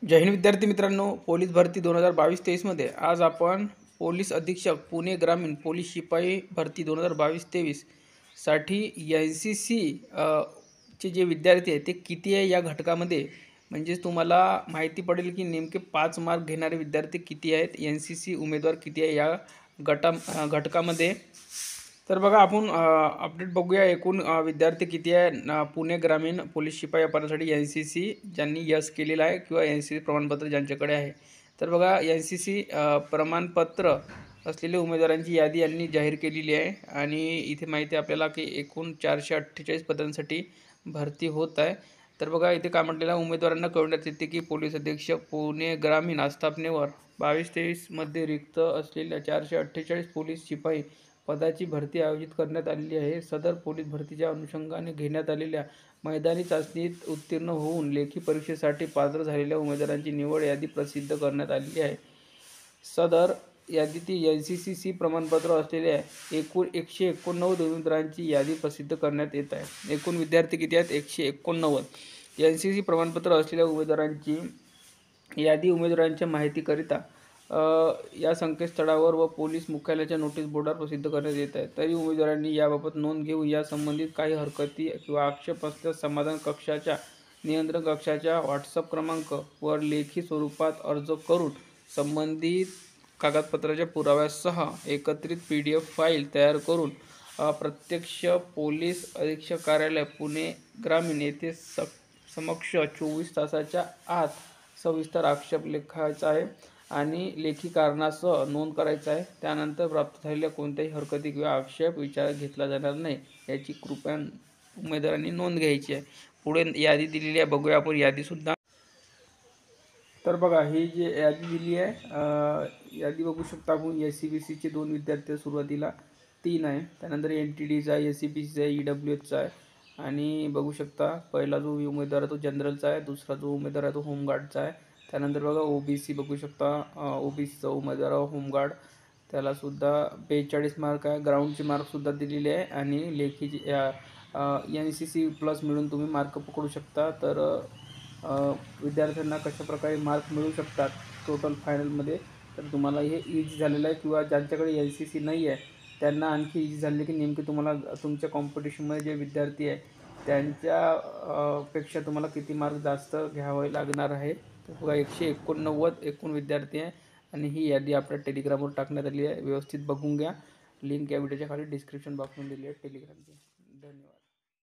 जय हिंद विद्यार्थी मित्रांनो, पोलीस भरती 2022-23 मध्ये आज आपण पोलीस अधीक्षक पुणे ग्रामीण पोलीस शिपाई भरती 2022-23 साठी NCC चे जे विद्यार्थी आहेत ते किती आहे या घटकामध्ये, म्हणजे तुम्हाला माहिती पडेल की नेमके 5 मार्क घेणारे विद्यार्थी किती आहेत, NCC उमेदवार किती आहे या घटकामध्ये। तर बघा आपण अपडेट बघूया। एकूण विद्यार्थी किती आहे पुणे ग्रामीण पोलीस शिपाई पदासाठी NCC ज्यांनी यस केलेला आहे किंवा NCC प्रमाणपत्र ज्यांच्याकडे आहे। तर बघा NCC प्रमाणपत्र असलेल्या उमेदवारांची यादी यांनी जाहीर केलेली आहे आणि इथे माहिती आपल्याला की एकूण 448 पदांसाठी भरती होत आहे। तर बघा इथे काय म्हटलेलं आहे, उमेदवारांना कळवण्यात येते की पोलीस अधीक्षक पुणे ग्रामीण आस्थापनेवर 22-23 मध्ये रिक्त असलेल्या 448 पोलीस शिपाई पदाची भरती आयोजित करण्यात आलेली आहे। सदर पोलीस भरतीच्या अनुषंगाने घेण्यात आलेल्या मैदानी चाचणीत उत्तीर्ण होऊन लेखी परीक्षेसाठी पात्र झालेल्या उमेदवारांची निवड यादी प्रसिद्ध करण्यात आलेली आहे। सदर यादीतील NCC प्रमाणपत्र असलेल्या एकूण 189 उमेदवारांची यादी प्रसिद्ध करण्यात येत आहे। एकूण विद्यार्थी किती आहेत? 189। NCC प्रमाणपत्र असलेल्या उमेदवारांची यादी उमेदवारांच्या माहितीकरिता या संकेतस्थळावर व पोलीस मुख्यालयाच्या नोटीस बोर्डावर प्रसिद्ध करण्यात येत आहे। तरी उमेदवारांनी याबाबत नोंद घेऊन या संबंधित काही हरकती किंवा आक्षेप असल्यास समाधान कक्षाच्या नियंत्रण कक्षाच्या व्हॉट्सअप क्रमांक वर लेखी स्वरूपात अर्ज करून संबंधित कागदपत्राच्या पुराव्यासह एकत्रित PDF फाईल तयार करून प्रत्यक्ष पोलीस अधीक्षक कार्यालय पुणे ग्रामीण येथे समक्ष 24 तासाच्या आत सविस्तर आक्षेप लिखायचा आहे आणि लेखी कारणासह नोंद करायचा आहे। त्यानंतर प्राप्त झालेल्या कोणत्याही हरकती किंवा आक्षेप विचारात घेतला जाणार नाही याची कृपया उमेदवारांनी नोंद घ्यायची आहे। पुढे यादी दिलेली आहे, बघूया आपण यादी सुद्धा। तर बघा ही जी यादी दिली आहे, यादी बघू शकता आपण। SCBCचे 2 विद्यार्थी सुरुवातीला 3 आहे, त्यानंतर NTDचा आहे, SCBCचा आहे, EWHचा आहे आणि बघू शकता पहिला जो उमेदवार आहे तो जनरलचा आहे, दुसरा जो उमेदवार आहे तो होमगार्डचा आहे। त्यानंतर बघा OBC बघू शकता, OBCचा उमेदवार होमगार्ड, त्याला सुद्धा 42 मार्क आहे। ग्राउंडचे मार्कसुद्धा दिलेले आहे आणि लेखीची NCC प्लस मिळून तुम्ही मार्क पकडू शकता। तर विद्यार्थ्यांना कशाप्रकारे मार्क मिळू शकतात टोटल फायनलमध्ये, तर तुम्हाला हे इझी झालेलं आहे किंवा ज्यांच्याकडे NCC नाही आहे त्यांना आणखी इझी झाले की नेमके तुम्हाला तुमच्या कॉम्पिटिशनमध्ये जे विद्यार्थी आहे त्यांच्या पेक्षा तुम्हाला किती मार्क जास्त घ्यावे लागणार आहे। तर बघा 189 एकूण विद्यार्थी आहे आणि ही यादी आपल्या टेलिग्रामवर टाकण्यात आली आहे, व्यवस्थित बघून घ्या। लिंक या व्हिडिओच्या खाली डिस्क्रिप्शन बॉक्समध्ये दिली आहे टेलिग्रामची। धन्यवाद।